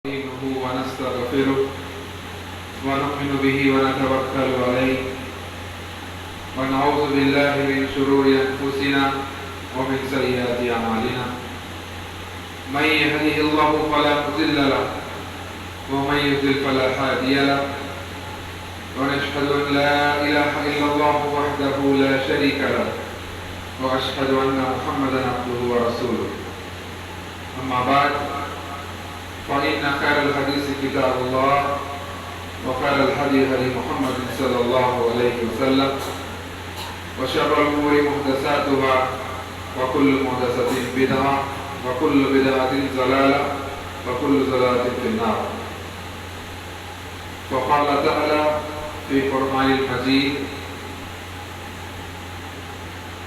نستعينه ونستغفره ونؤمن به ونتوكل عليه ونعوذ بالله من شرور أنفسنا ومن سيئات أعمالنا من يهده الله فلا مضل له ومن يضلل فلا هادي له ونشهد أن لا إله إلا الله وحده لا شريك له وأشهد أن محمدا عبده ورسوله أما بعد فإن خير الحديث كتاب الله وخير الهدي هدي محمد صلى الله عليه وسلم وشر الأمور محدثاتها وكل محدثة بدعة وكل بدعة ضلالة وكل ضلالة في النار. وقال تعالى في قرآن المجيد: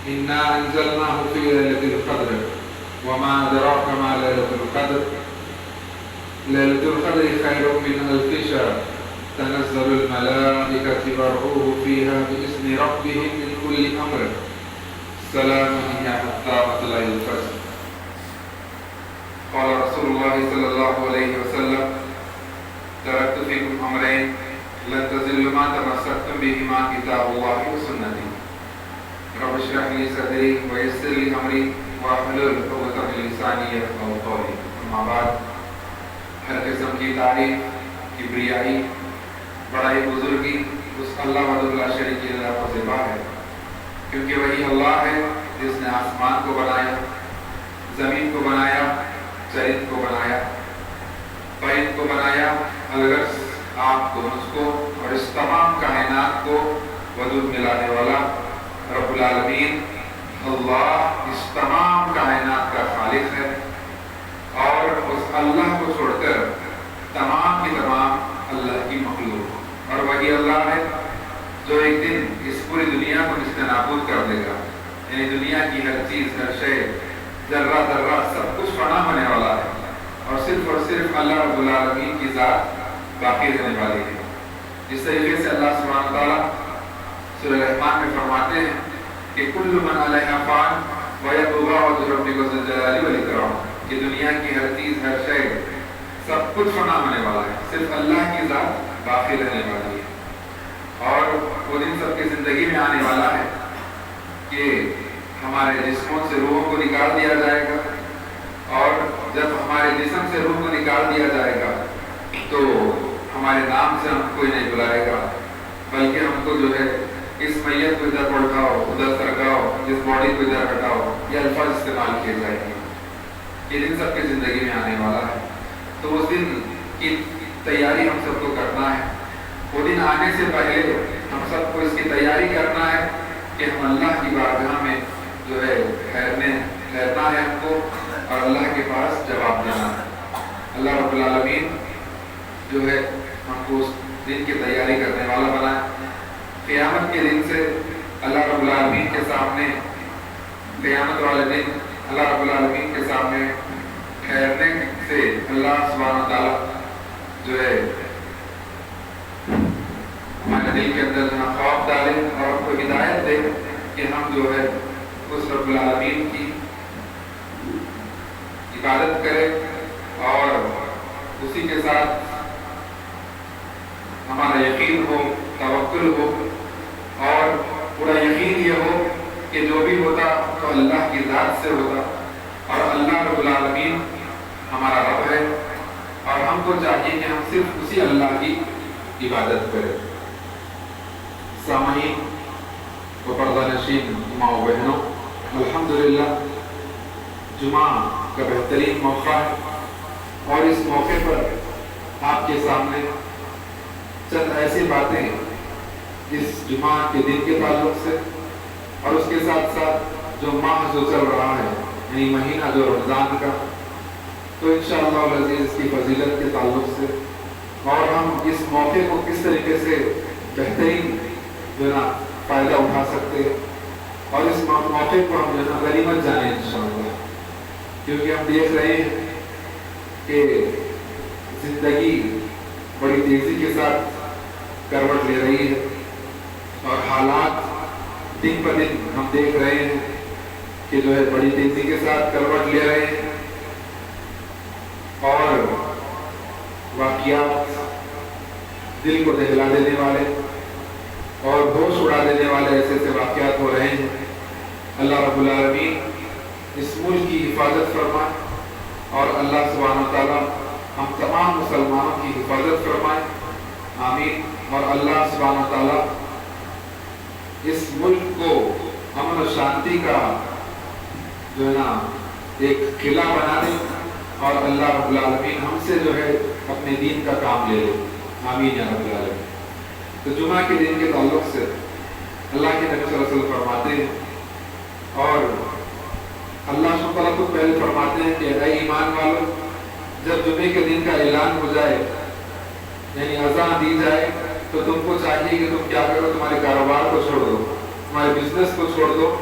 إنا أنزلناه في ليلة القدر وما أدراك ما ليلة القدر ليلة القدر خير من ألف شهر تنزل الملائكة والروح فيها بإذن ربهم من كل أمر سلام هي حتى مطلع الفجر. قال رسول الله صلى الله عليه وسلم: تركت فيكم أمرين لن تضلوا ما تمسكتم بهما كتاب الله وسنتي رب اشرح لي صدري ويسر لي أمري واحلل عقدة من لساني يفقهوا قولي. أما بعد، ہر قسم کی تعریف، کبریائی، بڑائی، بزرگی اس اللہ وحدہ لا شریک لہ کو ذبح ہے، کیونکہ وہی اللہ ہے جس نے آسمان کو بنایا، زمین کو بنایا، چرند کو بنایا، پرند کو بنایا، الغرض آپ کو، مجھ کو اور اس تمام کائنات کو وجود ملانے والا رب العالمین اللہ اس تمام کائنات کا خالق ہے، اور اس اللہ کو چھوڑ کر تمام کی تمام اللہ کی مخلوق، اور وہی اللہ ہے جو ایک دن اس پوری دنیا کو نیست نابود کر دے گا. یعنی دنیا کی ہر چیز، ہر شے، ذرہ ذرہ سب کچھ فنا ہونے والا ہے، اور صرف اللہ رب العالمین کی ذات باقی رہنے والی ہے. جس طریقے سے اللہ سبحانہ تعالیٰ سورہ رحمان میں فرماتے ہیں کہ کل من علیہا فان ویبقى وجہ ربک ذو الجلال والاکرام، کہ دنیا کی ہر چیز، ہر شے، سب کچھ فنا ہونے والا ہے، صرف اللہ کی ذات باقی رہنے والی ہے. اور وہ دن سب کی زندگی میں آنے والا ہے کہ ہمارے جسموں سے روحوں کو نکال دیا جائے گا، اور جب ہمارے جسم سے روح کو نکال دیا جائے گا تو ہمارے نام سے ہم کوئی نہیں بلائے گا، بلکہ ہم کو جو ہے اس میت کو ادھر بڑھاؤ، ادھر سرکاؤ، اس باڈی کو ادھر ہٹاؤ، یہ الفاظ استعمال کیے جائیں گے. یہ دن سب کی زندگی میں آنے والا ہے، تو اس دن کی تیاری ہم سب کو کرنا ہے. وہ دن آنے سے پہلے ہم سب کو اس کی تیاری کرنا ہے کہ ہم اللہ کی بارگاہ میں جو ہے ٹھہرنا ہے ہم کو، اور اللہ کے پاس جواب دینا ہے. اللہ رب العالمین جو ہے ہم کو اس دن کی تیاری کرنے والا بنائے. قیامت کے دن سے اللہ رب العالمین کے سامنے، قیامت والے دن اللہ رب العالمین کے سامنے ٹھہرنے سے اللہ سبحانہ تعالیٰ جو ہے ہمارے دل کے اندر جہاں خوف ڈالے اور ہم کو ہدایت دے کہ ہم جو ہے اس رب العالمین کی عبادت کریں، اور اسی کے ساتھ ہمارا یقین ہو، توکل ہو، اور پورا یقین یہ ہو کہ جو بھی ہوتا تو اللہ کی ذات سے ہوتا، اور اللہ رب العالمین ہمارا رب ہے، اور ہم کو چاہیے کہ ہم صرف اسی اللہ کی عبادت کریں. سامعین و پردہ نشین ماں و بہنوں، الحمدللہ جمعہ کا بہترین موقع ہے، اور اس موقع پر آپ کے سامنے چند ایسی باتیں اس جمعہ کے دن کے تعلق سے، اور اس کے ساتھ ساتھ جو ماہ جو چل رہا ہے، یعنی مہینہ جو رمضان کا، تو انشاءاللہ العزیز اس کی فضیلت کے تعلق سے، اور ہم اس موقع کو کس طریقے سے بہترین جو ہے نا فائدہ اٹھا سکتے ہیں، اور اس موقع کو ہم جو ہے نا غنیمت جانیں انشاءاللہ. کیونکہ ہم دیکھ رہے ہیں کہ زندگی بڑی تیزی کے ساتھ کروٹ لے رہی ہے، اور حالات دن پر دن ہم دیکھ رہے ہیں کہ جو ہے بڑی تیزی کے ساتھ کروٹ لے رہے ہیں، اور واقعات دل کو دہلا دینے والے اور ہوش اڑا دینے والے ایسے ایسے واقعات ہو رہے ہیں. اللہ رب العالمین اس ملک کی حفاظت فرمائے اور اللہ سبحانہ تعالیٰ ہم تمام مسلمانوں کی حفاظت فرمائے. آمین. اور اللہ سبحانہ تعالیٰ اس ملک کو امن و شانتی کا جو ہے نا ایک قلعہ بنا دے اور اللہ رب العالمین ہم سے جو ہے اپنے دین کا کام لے لے. آمین یا رب العالمین. تو جمعہ کے دن کے تعلق سے اللہ کے نبی صلی اللہ علیہ وسلم فرماتے ہیں اور اللہ سبحانہ تعالیٰ کو پہلے فرماتے ہیں کہ اے ایمان والو، جب جمعے کے دن کا اعلان ہو جائے یعنی اذان دی جائے تو تم کو چاہیے کہ تم کیا کرو، تمہارے کاروبار کو چھوڑ دو، تمہارے بزنس کو چھوڑ دو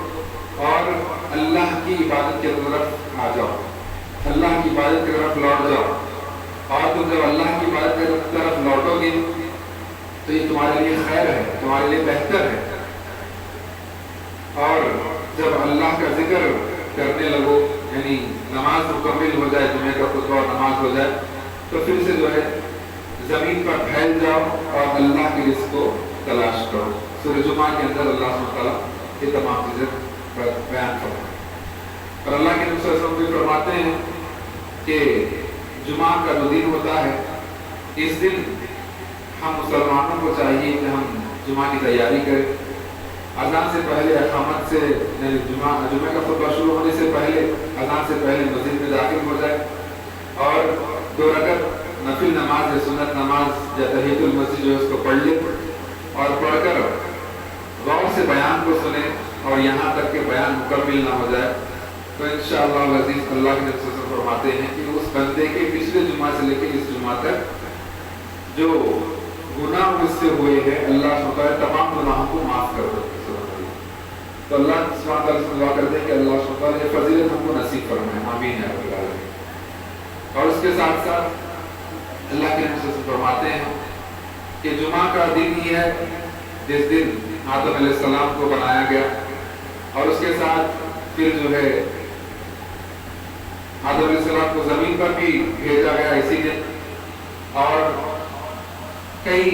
اور اللہ کی عبادت کی طرف آ جاؤ، اللہ کی عبادت کی طرف لوٹ جاؤ. اور تم جب اللہ کی عبادت کی طرف لوٹو گے تو یہ تمہارے لیے خیر ہے، تمہارے لیے بہتر ہے. اور جب اللہ کا ذکر کرنے لگو یعنی نماز مکمل ہو جائے، جمعے کا خطبہ اور نماز ہو جائے تو پھر سے جو ہے زمین پر پھیل جاؤ اور اللہ کے رزق کو تلاش کرو. سورہ جمعہ کے اندر اللہ سبحانہ تعالیٰ یہ تمام چیزیں بیان فرمائے. اور اللہ کے نبی صلی اللہ علیہ وسلم بھی فرماتے ہیں کہ جمعہ کا جو دن ہوتا ہے اس دن ہم مسلمانوں کو چاہیے کہ ہم جمعہ کی تیاری کریں. اذان سے پہلے اقامت سے یعنی جمعہ کا خطبہ شروع ہونے سے پہلے اذان سے پہلے مسجد میں داخل ہو جائے اور 2 رکعت نفل نماز یا سنت نماز یا تحیۃ المسجد جو ہے اس کو پڑھ لے اور پڑھ کر غور سے بیان کو سنے اور یہاں تک کہ بیان مکمل نہ ہو جائے تو انشاءاللہ العزیز اللہ کے نبی فرماتے ہیں کہ اس بندے کے پچھلے جمعہ سے لے کے اس جمعہ تک جو گناہ اس سے ہوئے ہیں اللہ سبحانہ تعالیٰ تمام گناہوں کو معاف کر دیتے. تو اللہ سبحانہ تعالیٰ سے دعا کرتے ہیں کہ اللہ سبحانہ تعالیٰ یہ فضیلت ہم کو نصیب فرمائے. آمین یا رب العالمین. اور اس کے ساتھ ساتھ اللہ کے نبی فرماتے ہیں کہ جمعہ کا دن ہی ہے جس دن آدم علیہ السلام کو بنایا گیا اور اس کے ساتھ پھر جو ہے آدم علیہ السلام کو زمین پر بھی بھیجا گیا اسی دن. اور کئی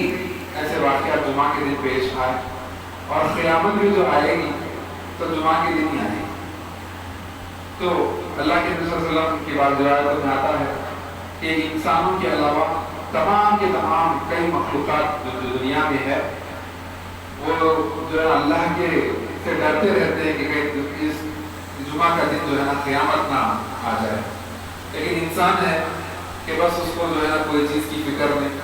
ایسے واقعات جمعہ کے دن پیش آئے اور قیامت بھی جو آئے گی تو جمعہ کے دن ہی آئے گی. تو اللہ کے نبی صلی اللہ علیہ وسلم کی بات روایتوں میں آتا ہے کہ انسانوں کے علاوہ تمام کے تمام کئی مخلوقات جو دنیا میں ہے وہ جو ہے اللہ کے سے ڈرتے رہتے ہیں کہ کہیں اس جمعہ کا دن جو ہے نا قیامت نہ آ جائے. لیکن انسان ہے کہ بس اس کو جو ہے نا کوئی چیز کی فکر نہیں،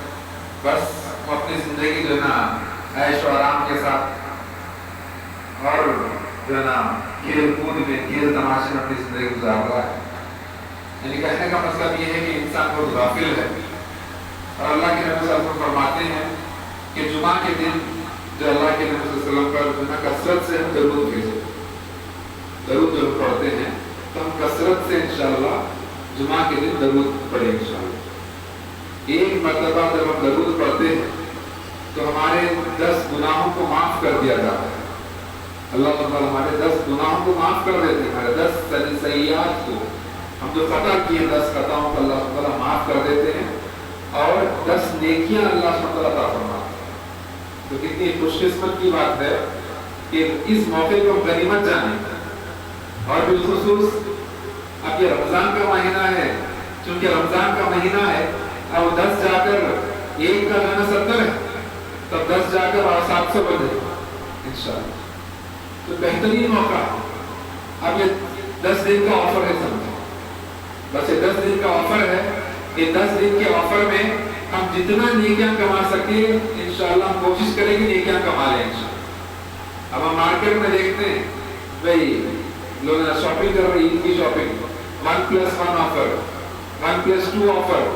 بس وہ اپنی زندگی جو ہے نا عیش و آرام کے ساتھ اور جو ہے نا کھیل کود میں کھیل تماشے میں اپنی زندگی گزار رہا ہے. یعنی کہنے کا مطلب یہ ہے کہ انسان بہت غافل ہے. اور اللہ کے نبی صلی اللہ علیہ وسلم فرماتے ہیں کہ جمعہ کے دن جو اللہ کے نبی صلی اللہ علیہ وسلم پر جو ہے نا کثرت سے ہم درود بھیجیں، درود جو پڑھتے ہیں تو ہم کثرت سے انشاءاللہ جمعہ کے دن درود پڑھیں انشاءاللہ. ایک مرتبہ جب ہم درود پڑھتے ہیں تو ہمارے 10 گناہوں کو معاف کر دیا جاتا ہے. اللہ تعالیٰ ہمارے 10 گناہوں کو معاف کر دیتے ہیں، ہمارے 10 سیئات کو، ہم جو خطا کیے 10 خطاؤں کو اللہ تعالیٰ معاف کر دیتے ہیں اور 10 نیکیاں اللہ تعالیٰ عطا فرماتے ہیں. تو کتنی خوش قسمت کی بات ہے کہ اس موقع کو غنیمت جانیں. اور بالخصوص اب یہ رمضان کا مہینہ ہے، چونکہ رمضان کا مہینہ ہے اب 10 جا کر 1 کا گانا 70 ہے، تب 10 جا کر اور 700 بن جائے انشاءاللہ. تو بہترین موقع اب یہ 10 دن کا آفر ہے، سمجھیں بس یہ 10 دن کا آفر ہے. یہ 10 دن کے آفر میں ہم جتنا نیکیاں کما سکیں انشاءاللہ ہم کوشش کریں گے نیکیاں کما لیں انشاءاللہ. اب ہم مارکیٹ میں دیکھتے ہیں بھائی لوگ شاپنگ کر رہے ہیں، عید کی شاپنگ 1+1 آفر، 1+2 آفر.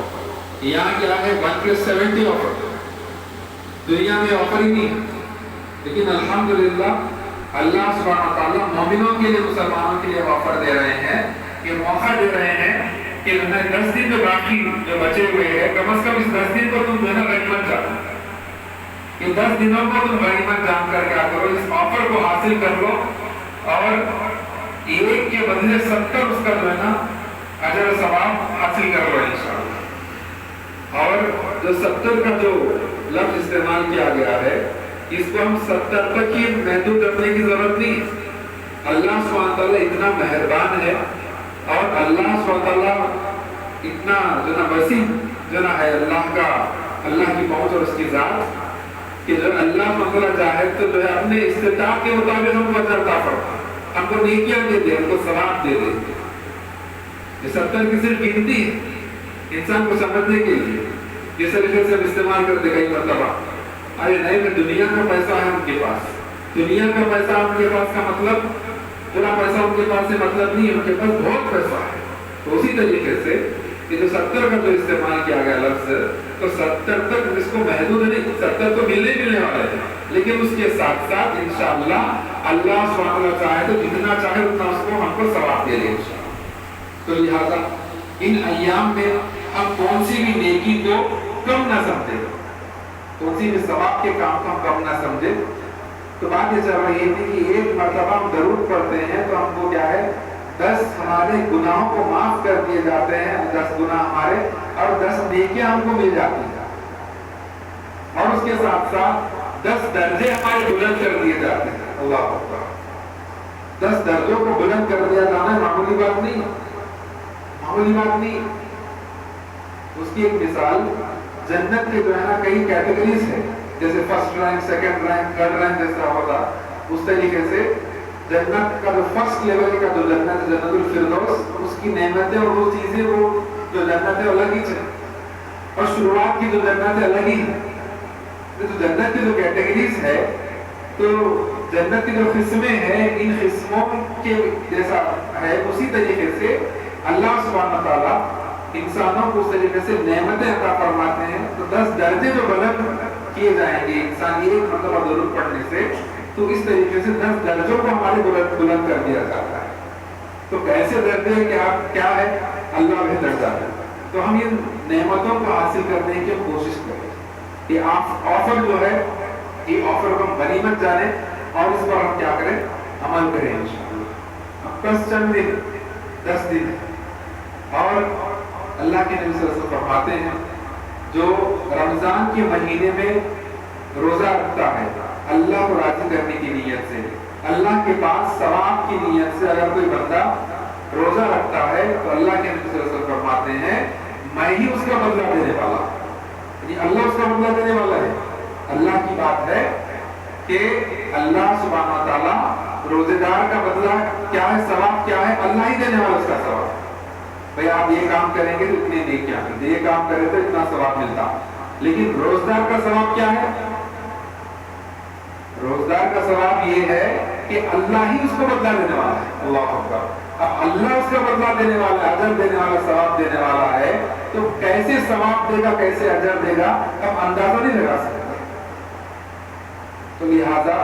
یہاں کیا ہے 1+70 آفر. دنیا میں آفر ہی نہیں ہے. لیکن الحمدللہ اللہ سبحانہ تعالیٰ مومنوں کے لیے، مسلمانوں کے لیے آفر دے رہے ہیں، یہ موقع دے رہے ہیں کہ 10 دن جو باقی جو بچے ہوئے ہیں کم از کم اس 10 دن کو تم جو ہے نا غنیمت جانو. یہ 10 دنوں کو تم غنیمت جان کر کیا کرو، اس آفر کو حاصل کر لو اور 1 کے بدلے 70 اس کا جو ہے نا اجر و ثواب حاصل کر لو انشاءاللہ. اور جو 70 کا جو لفظ استعمال کیا گیا ہے اس کو ہم 70 تک ہی محدود رکھنے کی ضرورت نہیں ہے. اللہ سبحانہ تعالیٰ اتنا مہربان ہے اور اللہ سبحانہ تعالیٰ اتنا جو نا وسیع جو نا ہے اللہ کا، اللہ کی پہنچ اور اس کی ذات، کہ جو اللہ سبحانہ تعالیٰ چاہے تو جو ہے اپنے استطاعت کے مطابق ہم کو اجر عطا فرمائے، ہم کو نیکیاں دے دے، ہم کو ثواب دے دے. یہ 70 کی صرف گنتی ہے انسان کو سمجھنے کے لیے، جس طریقے سے ہم استعمال کرتے کئی مرتبہ. ارے نہیں میں دنیا کا پیسہ ہے ان کے پاس، دنیا کا پیسہ ان کے پاس کا مطلب پورا پیسہ ان کے پاس سے مطلب نہیں ہے، ان کے پاس بہت پیسہ ہے. تو اسی طریقے سے یہ جو 70 کا جو استعمال کیا گیا لفظ، تو 70 تک اس کو محدود نہیں، 70 تو ملنے والے ہیں، لیکن اس کے ساتھ ساتھ انشاءاللہ اللہ سبحانہ وتعالی چاہے تو جتنا چاہے اتنا اس کو ہم کو ثواب دے دے انشاءاللہ. تو لہٰذا ان ایام میں ہم کون سی بھی نیکی کو کم نہ سمجھے، کون سی بھی ثواب کے کام کو ہم کم نہ سمجھے. تو بات یہ چل رہی تھی کہ ایک مرتبہ ہم درود پڑھتے ہیں تو ہم کو کیا ہے 10 ہمارے گناہوں کو معاف کر دیے جاتے ہیں، 10 گناہ ہمارے اور 10 نیکیاں ہم کو مل جاتی ہیں، اور اس کے ساتھ ساتھ 10 درجے ہمارے بلند کر دیے جاتے ہیں. اللہ اکبر. 10 درجوں کو بلند کر دیا جانا معمولی بات نہیں، معمولی بات نہیں. اس کی ایک مثال جنت کے جو ہے نا کئی کیٹیگریز ہیں، جیسے first rank, second rank, third rank جیسا ہوتا، اس طریقے سے جنت کا جو فرسٹ لیول کا جو جنت ہے جنت الفردوس، اس کی نعمتیں اور وہ چیزیں وہ جو جنت ہے الگ ہی ہے، اور شروعات کی جو جنت ہے الگ ہی ہے. تو جنت کی جو کیٹیگریز ہے، تو جنت کی جو قسمیں ہیں ان قسموں کے جیسا ہے اسی طریقے سے اللہ سبحانہ تعالیٰ انسانوں کو اس طریقے سے نعمتیں عطا فرماتے ہیں. تو 10 درجے جو بلند کیے جائیں گے انسان ایک مرتبہ درود پڑھنے سے، تو اس طریقے سے 10 درجوں کو ہمارے بلند کر دیا جاتا ہے. تو کیسے درجے کیا ہے اللہ بہتر جاتا ہے. تو ہم ان نعمتوں کو حاصل کرنے کی کوشش کریں. یہ آفر جو ہے، یہ آفر کو ہم غنیمت جانیں اور اس پر ہم کیا کریں، عمل کریں انشاءاللہ. اب بس چند دن 10 دن اور اللہ کے نبی صلی اللہ علیہ وسلم فرماتے ہیں جو رمضان کے مہینے میں روزہ رکھتا ہے اللہ کو راضی کرنے کی نیت سے، اللہ کے پاس ثواب کی نیت سے اگر کوئی بندہ روزہ رکھتا ہے تو اللہ کے نبی صلی اللہ علیہ وسلم فرماتے ہیں میں ہی اس کا بدلہ دینے والا ہوں. یعنی اللہ اس کا بدلہ دینے والا ہے. اللہ کی بات ہے کہ اللہ سبحانہ تعالیٰ روزے دار کا بدلہ کیا ہے، ثواب کیا ہے، اللہ ہی دینے والا اس کا ثواب. بھئی آپ یہ کام کریں گے تو اتنے نیکیاں ملتے، یہ کام کریں تو اتنا ثواب ملتا. لیکن روزدار کا ثواب کیا ہے؟ روزدار کا ثواب یہ ہے کہ اللہ ہی اس کو بدلہ دینے والا ہے. اللہ اکبر. اب اللہ اس کا بدلہ دینے والا ہے، اجر دینے والا، ثواب دینے والا ہے، تو کیسے ثواب دے گا، کیسے اجر دے گا، ہم اندازہ نہیں لگا سکتے. تو لہذا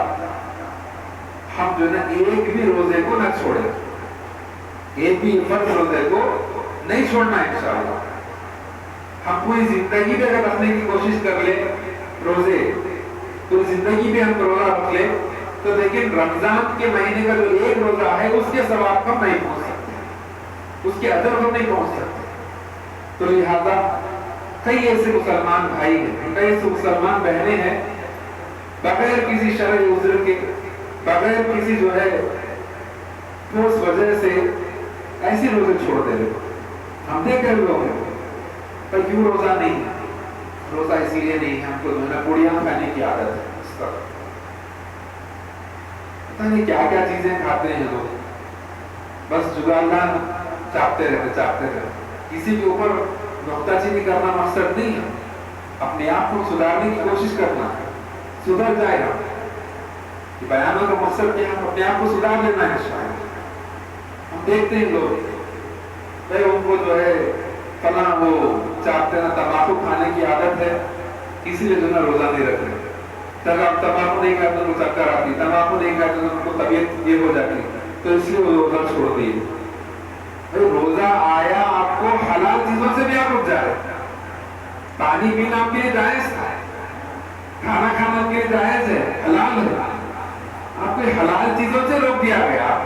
ہم جو ہے ایک بھی روزے کو نہ چھوڑیں، ایک بھی فرض روزے کو نہیں چھوڑنا ہے انشاءاللہ. ہم پوری زندگی میں اگر رکھنے کی کوشش کر لیں روزے، پوری زندگی میں ہم روزہ رکھ لیں تو لیکن رمضان کے مہینے کا جو ایک روزہ ہے اس کے ثواب ہم نہیں پہنچ سکتے، اس کے اجر ہم نہیں پہنچ سکتے. تو لہذا کئی ایسے مسلمان بھائی ہیں، کئی ایسے مسلمان بہنیں ہیں بغیر کسی شرعی عذر کے، بغیر کسی جو ہے اس وجہ سے ایسی روزے چھوڑ دے رہے. ہم دیکھ رہے لوگ ہیں پر کیوں روزہ نہیں ہے، روزہ اسی لیے نہیں ہے ہم کو جو ہے پوڑیاں کھانے کی عادت ہے. اس طرح پتہ نہیں کیا کیا چیزیں کھاتے ہیں لوگ، بس جگالان چاپتے رہتے. کسی کے اوپر نکتہ چینی کرنا مقصد نہیں ہے، اپنے آپ کو سدھارنے کی کوشش کرنا ہے، سدھر جائے گا. بیانوں کا مقصد کیا ہے، اپنے آپ کو سدھار لینا ہے. شاید ہم دیکھتے ہیں لوگ بھائی ان کو جو ہے فلاں وہ چاہتے ہیں تمباکو کھانے کی عادت ہے، اسی لیے جو ہے روزہ نہیں رکھ رہے. تمباکو نہیں کھاتے ان کو چکر آتی، تمباکو نہیں کھاتے ان کو طبیعت یہ ہو جاتی، تو اس لیے وہ روزہ چھوڑ دیے. روزہ آیا آپ کو حلال چیزوں سے بھی آپ رک جائے. پانی پینا آپ کے لیے جائز تھا، کھانا کھانا آپ کے لیے جائز ہے، حلال ہے. آپ کو حلال چیزوں سے روک دیا گیا.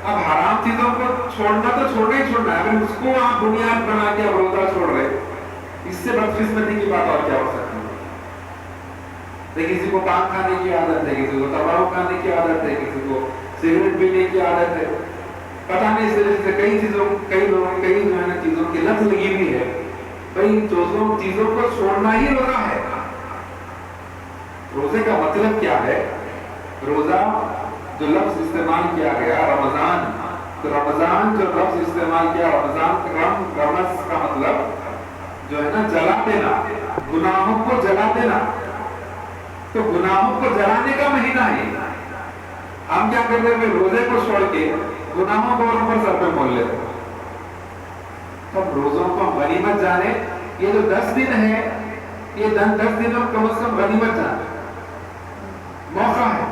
اب حرام چیزوں کو چھوڑنا تو چھوڑنا ہی چھوڑنا ہے. اگر اس کو آپ بنیاد بنا کے اب روزہ چھوڑ رہے اس سے بدقسمتی کی بات اور کیا ہو سکتی ہے؟ کسی کو پان کھانے کی عادت ہے، کسی کو تمباکو کھانے کی عادت ہے، کسی کو سگریٹ پینے کی عادت ہے، پتہ نہیں اس طرح سے کئی جو ہے نا چیزوں کی لت لگی ہوئی ہے. بھائی چیزوں کو چھوڑنا ہی روزہ ہے. روزے کا مطلب کیا ہے؟ روزہ جو لفظ استعمال کیا گیا رمضان، تو رمضان جو لفظ استعمال کیا رمض کا مطلب جو ہے نا جلا دینا، گناہوں کو جلا دینا. تو گناہوں کو جلانے کا مہینہ ہے. ہم کیا کرتے ہیں؟ روزے کو چھوڑ کے گناہوں کو اوپر سر پہ مول لیتے. تب روزوں کو غنیمت جانے. یہ جو 10 دن ہے، یہ 10 دنوں کم از کم غنیمت جانے موقع ہے،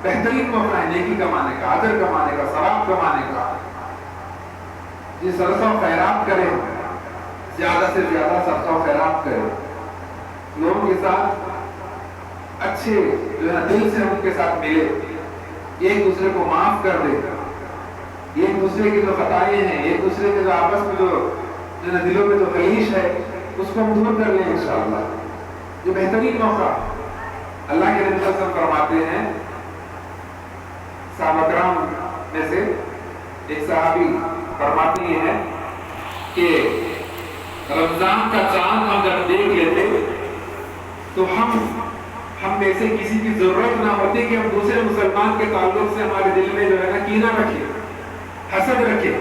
بہترین موقع ہے نیکی کمانے کا، اجر کمانے کا، ثواب کمانے کا. یہ صدقہ و خیرات کرے، زیادہ سے زیادہ صدقہ و خیرات کرے، لوگوں کے ساتھ اچھے جو ہے دل سے ان کے ساتھ ملے، ایک دوسرے کو معاف کر دے، ایک دوسرے کی جو خطائیں ہیں، ایک دوسرے کے جو آپس میں جو دلوں میں جو خلیش ہے، اس کو ہم دور کر لیں انشاءاللہ. یہ بہترین موقع. اللہ کے نبی صلی اللہ علیہ وسلم فرماتے ہیں، صحابہ کرام میں سے ایک صحابی فرماتی ہیں کہ رمضان کا چاند ہم جب دیکھ لیتے تو ہم میں سے کسی کی ضرورت نہ ہوتی کہ ہم دوسرے مسلمان کے تعلق سے ہمارے دل میں جو ہے نا کینہ رکھے، حسد رکھے.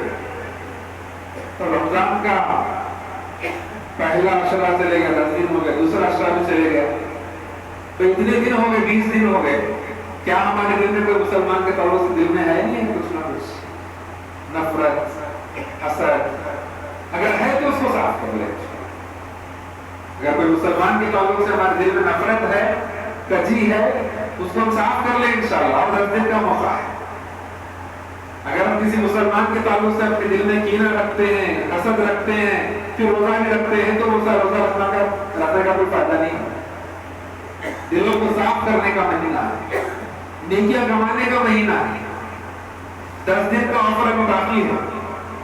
تو رمضان کا پہلا عشرہ چلے گیا، 10 دن ہو گئے، دوسرا عشرہ بھی چلے گیا، تو اتنے دن ہو گئے، 20 دن ہو گئے. کیا ہمارے دل میں کوئی مسلمان کے تعلق سے دل میں ہے نہیں ہے کچھ نہ کچھ نفرت، حسد؟ اگر ہے تو اس کو صاف کر لیں. اگر کوئی مسلمان کے تعلق سے ہمارے دل میں نفرت ہے، کجی ہے، اس کو ہم صاف کر لیں انشاءاللہ. اور 10 دن کا موقع ہے. اگر ہم کسی مسلمان کے تعلق سے اپنے دل میں کینہ رکھتے ہیں، حسد رکھتے ہیں، پھر روزہ بھی رکھتے ہیں، تو روزہ رکھنے کا کوئی فائدہ نہیں. دلوں کو صاف کرنے کا مہینہ ہے، نیکیاں کمانے کا مہینہ ہے. 10 دن کا آفر میں باقی ہے.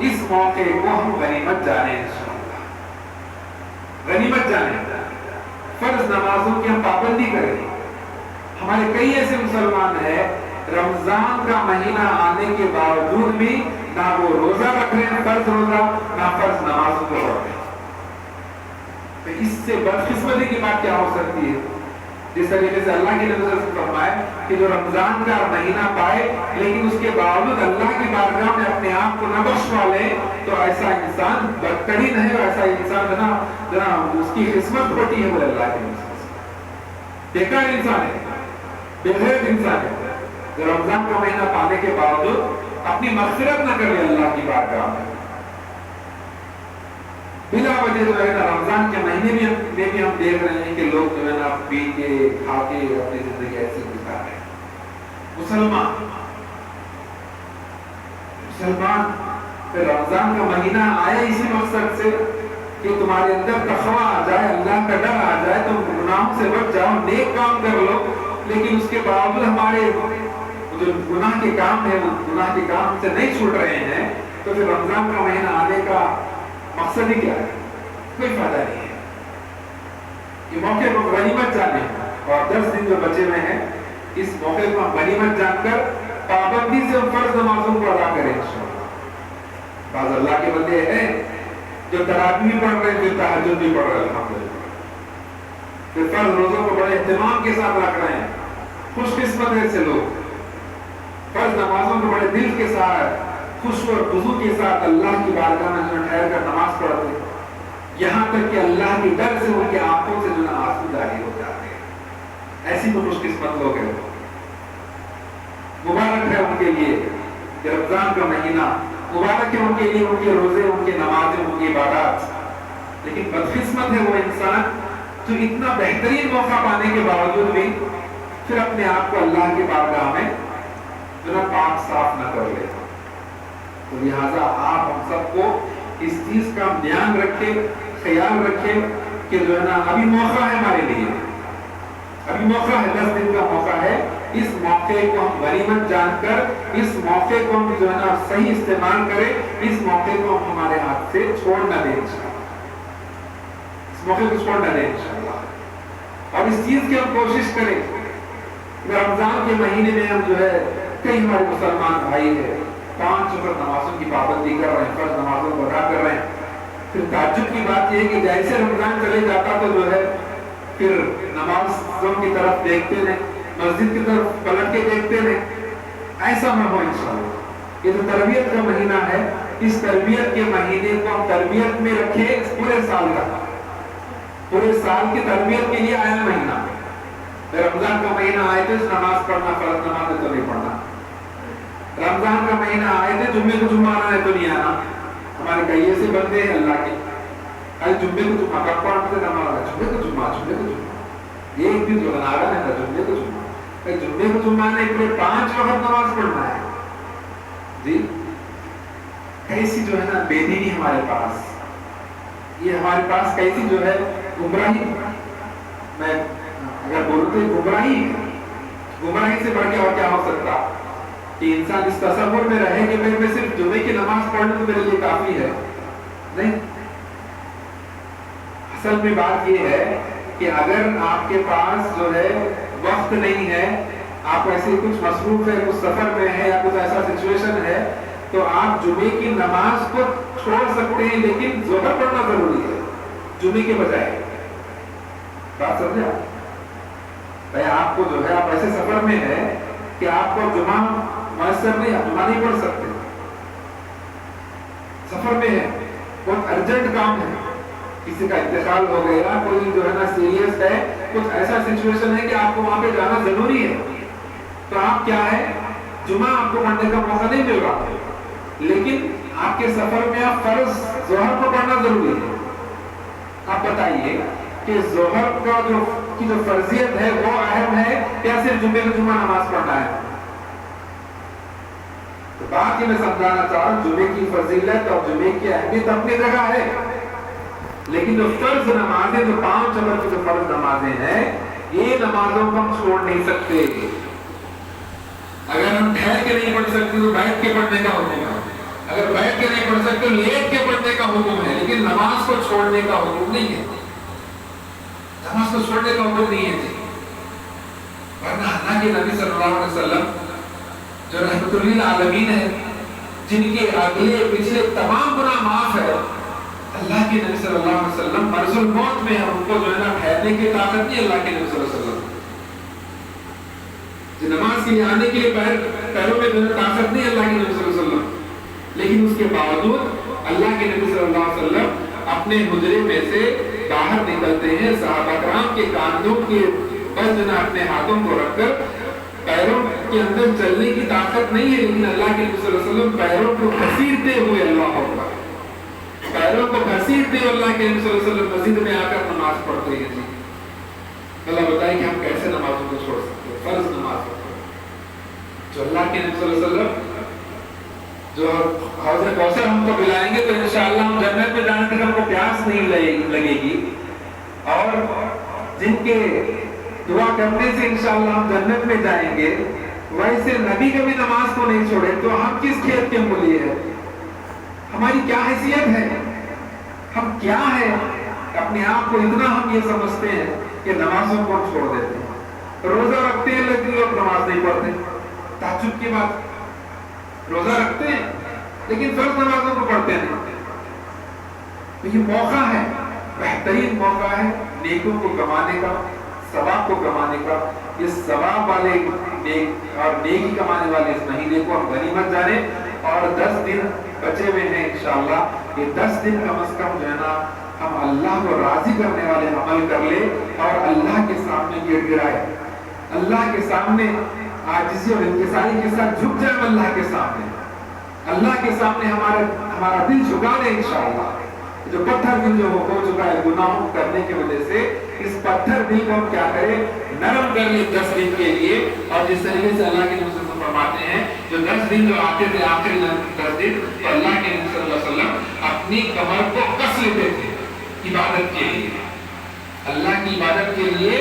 اس موقع کو ہم غنیمت جانے انشاءاللہ، غنیمت جانے. فرض نمازوں کی ہم پابندی کریں. ہمارے کئی ایسے مسلمان ہیں رمضان کا مہینہ آنے کے باوجود بھی نہ وہ روزہ رکھ رہے ہیں، فرض روزہ، نہ فرض نمازوں کو پڑھ رہے ہیں. تو اس سے بدقسمتی کی بات کیا ہو سکتی ہے؟ جس طریقے سے اللہ کی نظر سے فرمائے کہ جو رمضان کا مہینہ پائے لیکن اس کے باوجود اللہ کی بارگاہ میں اپنے آپ کو نہ بخشوا لے، تو ایسا انسان بدترین ہے. اور ایسا انسان جنا اس کی قسمت کھوٹی ہے، وہ اللہ کی نظر سے بیکار انسان ہے، بے غیرت انسان ہے جو رمضان کا مہینہ پانے کے باوجود اپنی مغفرت نہ کرے اللہ کی بارگاہ میں. بلا وجہ جو ہے نا رمضان کے مہینے میں بھی ہم دیکھ رہے ہیں کہ لوگ جو ہے نا پی کے کھا کے اپنی زندگی ایسے گزار رہے ہیں. مسلمان پھر رمضان کا مہینہ آیا اسی مقصد سے کہ تمہارے اندر تقویٰ آ جائے، اللہ کا ڈر آ جائے، تم گناہوں سے بچ جاؤ، نیک کام کر لو. لیکن اس کے باوجود ہمارے جو گناہ کے کام ہیں، وہ گناہ کے کام سے نہیں چھوٹ رہے ہیں. تو پھر رمضان کا مہینہ آنے کا مقصد ہی کیا ہے؟ کوئی فائدہ نہیں ہے. یہ موقع کو غنیمت جانے، اور 10 دن جو بچے ہوئے ہیں اس موقع کو ہم غنیمت جان کر پابندی سے فرض نمازوں کو ادا کریں انشاءاللہ. بعض اللہ کے بندے ہیں جو تراویح بھی پڑھ رہے ہیں، پھر تہجد بھی پڑھ رہے ہیں، الحمدللہ پھر فرض روزوں کو بڑے اہتمام کے ساتھ رکھ رہے ہیں. خوش قسمت ہے ایسے لوگ، فرض نمازوں کو بڑے دل کے ساتھ، خوش اور خضوع کے ساتھ اللہ کی بارگاہ میں جو ٹھہر کر نماز پڑھتے ہیں، یہاں تک کہ اللہ کی ڈر سے ان کی آنکھوں سے جو ہے آنسو جاری ہو جاتے ہیں. ایسی تو خوش قسمت لوگ ہیں. مبارک ہے ان کے لیے کہ رمضان کا مہینہ، مبارک ہے ان کے لیے ان کے روزے، ان کے نمازیں، ان کی عبادات. لیکن بدقسمت ہے وہ انسان جو اتنا بہترین موقع پانے کے باوجود بھی پھر اپنے آپ کو اللہ کی بارگاہ میں جو ہے پاک صاف نہ کر لے. تو لہٰذا آپ ہم سب کو اس چیز کا دھیان رکھیں، خیال رکھیں کہ جو ہے نا ابھی موقع ہے ہمارے لیے، ابھی موقع ہے، 10 دن کا موقع ہے. اس موقع کو ہم غنیمت جان کر اس موقع کو ہم جو ہے نا صحیح استعمال کریں. اس موقع کو ہم ہمارے ہاتھ سے چھوڑ نہ دیں. اس موقع کو چھوڑ نہ دیں انشاءاللہ. اور اس چیز کی ہم کوشش کریں کہ رمضان کے مہینے میں ہم جو ہے کئی ہمارے مسلمان بھائی ہیں 5 وقت نمازوں کی پابندی کر رہے ہیں, فرض نمازوں کو ادا کر رہے ہیں. پھر تعجب کی بات یہ ہے کہ جیسے رمضان چلے جاتا تو جو ہے پھر نمازوں کی طرف دیکھتے نہیں, مسجد کی طرف پلٹ کے دیکھتے نہیں. ایسا نہ ہو انشاءاللہ. یہ تو تربیت کا مہینہ ہے, اس تربیت کے مہینے کو ہم تربیت میں رکھیں پورے سال کا. پورے سال کی تربیت کے لیے آیا مہینہ. رمضان کا مہینہ آئے تھے نماز پڑھنا, فرض نماز ہے تو نہیں پڑھنا. رمضان کا مہینہ آئے تھے جمعے کو جمعہ آنا ہے تو نہیں آنا. ہمارے کئی ایسے بندے ہیں اللہ کے, آج جمعے کو جمعہ کب پڑھتے نماز, جمعے کو جمعہ, جمعے کو جمعہ. ایک دن جو نارا ہے جمعے کو جمعہ, جمعے کو جمعہ نے پورے 5 وقت نماز پڑھنا ہے. جی کیسی جو ہے نا بے دینی ہمارے پاس, یہ ہمارے پاس کیسی جو ہے گمراہی. میں اگر بولتے گمراہی سے بڑھ کے اور کیا ہو سکتا کہ انسان اس تصور میں رہے کہ میں صرف جمعے کی نماز پڑھ لوں تو میرے لیے کافی ہے. نہیں, اصل میں بات یہ ہے کہ اگر آپ کے پاس جو ہے وقت نہیں ہے, آپ ایسے کچھ مصروف ہے, کچھ سفر میں ہے یا کچھ ایسا سچویشن ہے, تو آپ جمعے کی نماز کو چھوڑ سکتے ہیں, لیکن ظہر پڑھنا ضروری ہے جمعے کے بجائے. بات سمجھے آپ؟ بھائی آپ کو جو ہے آپ ایسے سفر میں ہے کہ آپ کو جمعہ میسر نہیں, آپ جمعہ نہیں پڑھ سکتے, سفر میں ہے, بہت ارجنٹ کام ہے, کسی کا انتقال ہو گیا, کوئی جو ہے نا سیریس ہے, کچھ ایسا سچویشن ہے کہ آپ کو وہاں پہ جانا ضروری ہے, تو آپ کیا ہے جمعہ آپ کو پڑھنے کا موقع نہیں مل رہا, لیکن آپ کے سفر میں آپ فرض ظہر کو پڑھنا ضروری ہے. آپ بتائیے کہ ظہر کا جو فرضیت ہے وہ اہم ہے یا صرف جمعے کو جمعہ نماز پڑھنا ہے؟ تو بات یہ میں سمجھانا چاہ رہا ہوں, جمعے کی فضیلت اور جمعے کی اہمیت اپنی جگہ ہے, لیکن جو فرض نمازیں, جو 5 وقت کی جو فرض نمازیں ہیں, یہ نمازوں کو ہم چھوڑ نہیں سکتے. اگر ہم ٹھہر کے نہیں پڑھ سکتے تو بیٹھ کے پڑھنے کا حکم ہے, اگر بیٹھ کے نہیں پڑھ سکتے تو لیٹ کے پڑھنے کا حکم ہے, لیکن نماز کو چھوڑنے کا حکم نہیں ہے. نماز کو چھوڑنے کا حکم نہیں ہے. ورنہ اللہ کے نبی صلی اللہ علیہ وسلم جو رحمت للعالمین ہے, جن کے اگلے پچھلے تمام گناہ معاف ہے, اللہ کے نبی صلی اللہ علیہ وسلم مرض الموت میں ہم کو جو ہے نا ٹھہرنے کی طاقت نہیں. اللہ کے نبی صلی اللہ علیہ وسلم جو نماز کے لیے آنے کے لیے پیروں میں جو ہے طاقت نہیں اللہ کے نبی صلی اللہ علیہ وسلم, لیکن اس کے باوجود اللہ کے نبی صلی اللہ علیہ وسلم اپنے حجرے میں سے باہر نکلتے ہیں, صحابہ کرام کے کاندھوں کے بس جو ہے اپنے ہاتھوں کو رکھ کر, پیروں کے اندر چلنے کی طاقت نہیں ہے, لیکن اللہ کے نبی صلی اللہ علیہ وسلم پیروں کو گھسیٹتے ہوئے, اللہ اکبر, پیروں کو گھسیٹتے ہوئے اللہ کے نبی صلی اللہ علیہ وسلم مسجد میں آ کر نماز پڑھتے ہیں. جی اللہ بتائے کہ ہم کیسے نمازوں کو چھوڑ سکتے ہیں, فرض نماز کو جو اللہ کے نبی صلی اللہ علیہ وسلم جو حوض کوثر ہم کو پلائیں گے تو انشاءاللہ ہم جنت میں جانے تک ہم کو پیاس نہیں لگے گی, اور جن کے دعا کرنے سے انشاءاللہ ہم جنت میں جائیں گے, ویسے نبی کبھی نماز کو نہیں چھوڑے, تو ہم کس کھیت کے مولی ہے؟ ہماری کیا حیثیت ہے, ہم کیا ہے؟ اپنے آپ کو اتنا ہم یہ سمجھتے ہیں کہ نمازوں کو ہم چھوڑ دیتے ہیں, روزہ رکھتے ہیں لیکن لوگ نماز نہیں پڑھتے. تعجب کی بات, روزہ رکھتے ہیں لیکن فرض نمازوں کو پڑھتے نہیں. یہ موقع ہے, بہترین موقع ہے نیکوں کو کمانے کا, ثواب کو کمانے کا. اس ثواب والے اور نیکی کمانے والے اس مہینے کو ہم غنیمت جانے, اور 10 دن بچے ہوئے ہیں انشاءاللہ. یہ 10 دن کم از کم جو ہے نا ہم اللہ کو راضی کرنے والے عمل کر لے, اور اللہ کے سامنے گڑ گڑائے, اللہ کے سامنے عاجزی اور انکساری کے ساتھ جھک جائے, اللہ کے سامنے, اللہ کے سامنے ہمارا دل جھکا دے انشاءاللہ. جو پتھر دل جو ہو چکا ہے گناہوں کرنے کی وجہ سے, اس پتھر دل کو ہم کیا کریں, نرم کر لیں 10 دن کے لیے. اور جس طریقے سے اللہ کے نبی فرماتے ہیں جو 10 دن جو آتے تھے آخری 10 دن, تو اللہ کے نبی صلی اللہ علیہ وسلم اپنی کمر کو کس لیتے تھے عبادت کے لیے, اللہ کی عبادت کے لیے.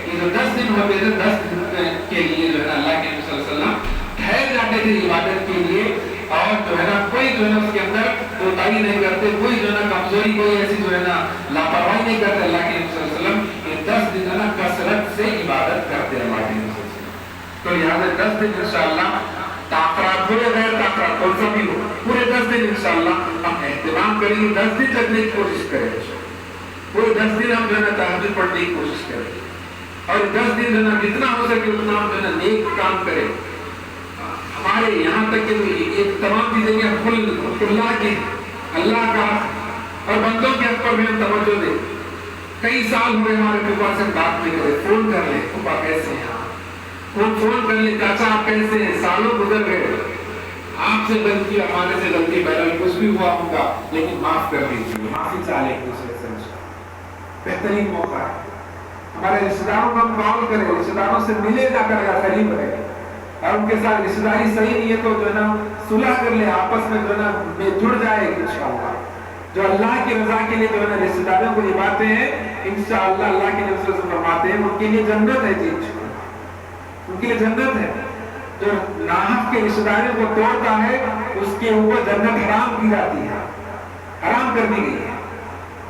یہ جو 10 دن ہوتے تھے 10 دن کے لیے جو ہے اللہ کے نبی صلی اللہ علیہ وسلم ٹھہر جاتے تھے عبادت کے لیے, اور جو ہے نا کوئی جو ہے نا اس کے اندر کوتاہی نہیں کرتے، کوئی جو ہے نا کمزوری، کوئی ایسی جو ہے نا لاپرواہی نہیں کرتے اللہ کے نبی صلی اللہ علیہ وسلم. یہ 10 دن جو ہے نا کثرت سے عبادت کرتے اللہ کے نبی صلی اللہ علیہ وسلم. تو لہٰذا 10 دن انشاءاللہ تاخرات ہوئے غیر تاخرات کون سا بھی ہو، پورے 10 دن انشاءاللہ ہم اہتمام کریں گے، 10 دن جگنے کی کوشش کریں، پورے 10 دن ہم جو ہے نا تہجد پڑھنے کی کوشش کریں، اور 10 دن جو ہے نا جتنا ہو سکے اتنا ہم جو ہے نا نیک کام کریں. ہمارے یہاں تک کہ یہ تمام چیزیں اللہ کی، اللہ کا اور بندوں کے حق پر بھی ہم توجہ دیں. کئی سال ہوئے ہمارے پھپھا سے بات نہیں کرے، فون کر لیں پھپھا کیسے ہیں آپ، فون کر لیں چاچا آپ کیسے ہیں، سالوں گزر گئے، آپ سے غلطی ہمارے سے غلطی، بہرحال کچھ بھی ہوا ہوگا لیکن معاف کر دیجیے، معافی چاہے ایک دوسرے سے. بہترین موقع ہے ہمارے رشتے داروں کو ہم کال کریں، رشتے داروں سے ملے جا کر قریب رہے، اور ان کے ساتھ رشتے داری صحیح نہیں ہے تو جو ہے نا صلح کر لے، آپس میں جو ہے نا جڑ جائے انشاءاللہ. جو اللہ کی رضا کے لیے جو ہے نا رشتے داروں کو نبھاتے ہیں انشاءاللہ اللہ کے نبی صلی اللہ علیہ وسلم فرماتے ہیں ان کے لیے جنت ہے جی، ان کے لیے جنت ہے. جو ناحق کے رشتے داروں کو توڑتا ہے اس کے اوپر جنت حرام کی جاتی ہے، حرام کر دی گئی ہے.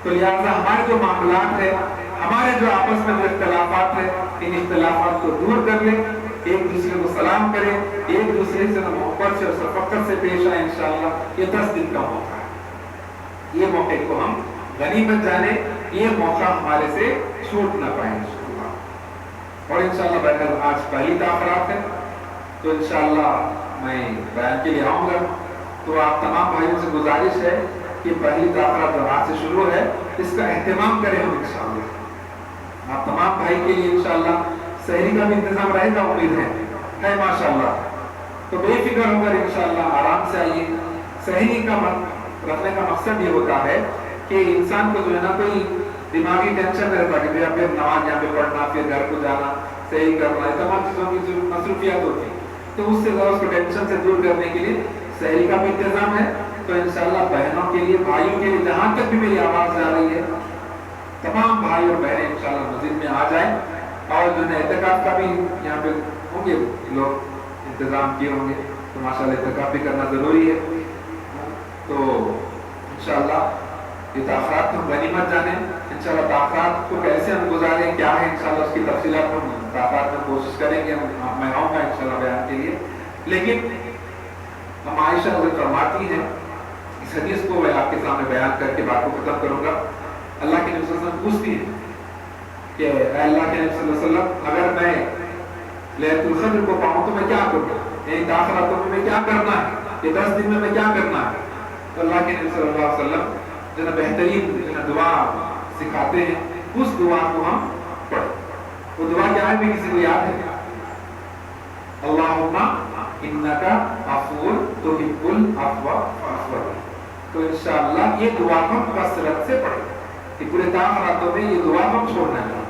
تو لہٰذا ہمارے جو معاملات ہیں، ہمارے جو آپس میں جو اختلافات ہیں، ان اختلافات کو دور کر لیں، ایک دوسرے کو سلام کریں، ایک دوسرے سے محبت سے اور شفقت سے پیش آئیں. انشاءاللہ یہ 10 دن کا موقع ہے، یہ موقع کو ہم غنیمت جانیں، یہ موقع ہمارے سے چھوٹ نہ پائیں انشاءاللہ. اور انشاءاللہ بہرحال آج پہلی تاخرات ہے تو انشاءاللہ میں بیان کے لیے آؤں گا. تو آپ تمام بھائیوں سے گزارش ہے کہ پہلی تاخرات جو آج سے شروع ہے اس کا اہتمام کریں ہم انشاءاللہ. آپ تمام بھائی کے لیے انشاءاللہ سحری کا بھی انتظام رہے گا، امید ہے ماشاءاللہ. تو بے فکر ہو کر انشاءاللہ آرام سے آئیے. سحری کا رکھنے کا مقصد یہ ہوتا ہے کہ انسان کو جو ہے نا کوئی دماغی ٹینشن نہیں رہتا کہ پھر نماز یہاں پہ پڑھنا، پھر گھر کو جانا، سحری کرنا، تمام چیزوں کی جو مصروفیات ہوتی ہیں تو اس سے ذرا اس کو ٹینشن سے دور کرنے کے لیے سحری کا بھی انتظام ہے. تو انشاءاللہ بہنوں کے لیے، بھائیوں کے لیے، جہاں تک بھی میری آواز جا رہی ہے تمام بھائی اور بہنیں انشاءاللہ مسجد میں آ جائیں. اور جو ہے اعتکاف کا بھی یہاں پہ ہوں گے لوگ انتظام کیے ہوں گے تو ماشاءاللہ اعتکاف بھی کرنا ضروری ہے. تو انشاءاللہ یہ تاخرات ہم غنیمت جانیں. انشاءاللہ تاخرات کو کیسے ہم گزاریں، کیا ہے انشاءاللہ اس کی تفصیلات ہم تاخرات میں کوشش کریں گے. میں آؤں گا انشاءاللہ بیان کے لیے. لیکن ہم عائشہ حضرت فرماتی ہیں، اس حدیث کو میں آپ کے سامنے بیان کر کے بات کو ختم کروں گا. اللہ کے نبی صلی اللہ علیہ وسلم پوچھتی ہیں کہ اے اللہ کے نبی صلی اللہ علیہ وسلم اگر میں لیلۃ القدر کو پاؤں تو میں کیا کروں، یعنی تاخراتوں میں کیا کرنا ہے، یہ 10 دن میں کیا کرنا ہے. تو اللہ کے نبی صلی اللہ علیہ وسلم جو ہے بہترین دعا سکھاتے ہیں، اس دعا کو ہم پڑھیں. وہ دعا کیا ہے بھی کسی کو یاد ہے؟ اللہم انکا عفو تحب العفو فاعف عنی. تو انشاءاللہ یہ دعا ہم کثرت سے پڑھیں کہ پورے تاخراتوں میں یہ دعا ہم چھوڑنا ہے.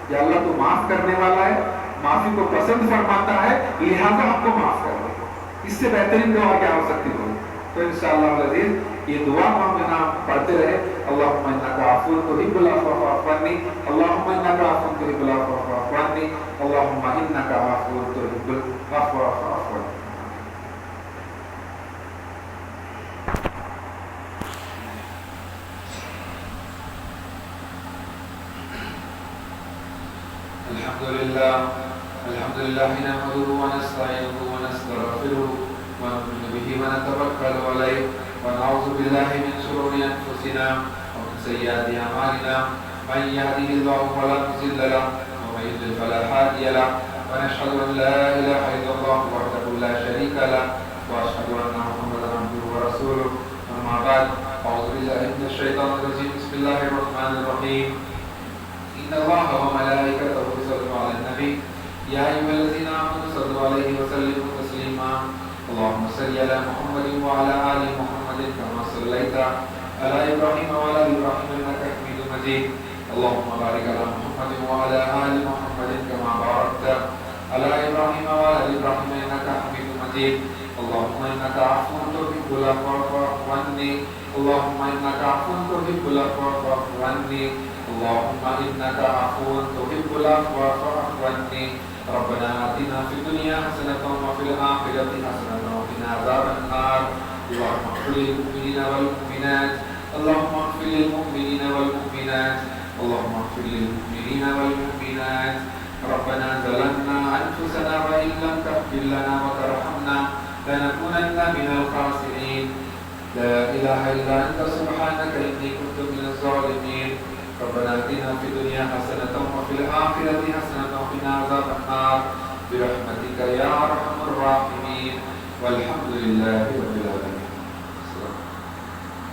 یا اللہ تو معاف کرنے والا ہے، معافی کو پسند فرماتا ہے، لہذا ہم کو معاف کر دے. اس سے بہترین دعا کیا ہو سکتی ہے؟ تو انشاءاللہ العزیز یہ دعا ہم جناب پڑھتے رہے. اللہم انکا عفو تحب العفو فاعف عنی، اللہم انکا عفو تحب العفو فاعف عنی، اللہم انکا عفو تحب العفو فاعف عنی. الحمد لله نحمده ونستعينه ونستغفره ونؤمن به ونتوكل عليه ونعوذ بالله من شرور انفسنا ومن سيئات اعمالنا. من يهده الله فلا مضل له ومن يضلل فلا هادي له. ونشهد ان لا اله الا الله وحده لا شريك له واشهد ان محمدا عبده ورسوله. اما بعد، اعوذ بالله من الشيطان الرجيم. بسم الله الرحمن الرحيم. ان الله وملائكته يصلون على النبي يا أيها الذين آمنوا صلوا عليه وسلموا تسليما. اللهم صل على محمد وعلى آل محمد كما صليت على إبراهيم وعلى آل إبراهيم إنك حميد مجيد. اللهم بارك على محمد وعلى آل محمد كما باركت على إبراهيم وعلى آل إبراهيم إنك حميد مجيد. اللهم إنك عفو تحب العفو فاعف عني. اللهم إنك عفو تحب العفو فاعف عني. اللهم إنك عفو تحب العفو فاعف عني. ربنا آتنا في الدنيا حسنة وفي الآخرة حسنة وقنا عذاب النار. اللهم اغفر للمؤمنين والمؤمنات اللهم اغفر للمؤمنين والمؤمنات اللهم اغفر للمؤمنين والمؤمنات. ربنا ظلمنا أنفسنا وإن لم تغفر لنا وترحمنا لنكونن من الخاسرين. لا إله إلا أنت سبحانك إني كنت من الظالمين. ربنا آتنا في الدنيا حسنة وفي الآخرة حسنة وقنا عذاب النار برحمتك يا أرحم الراحمين. والحمد لله رب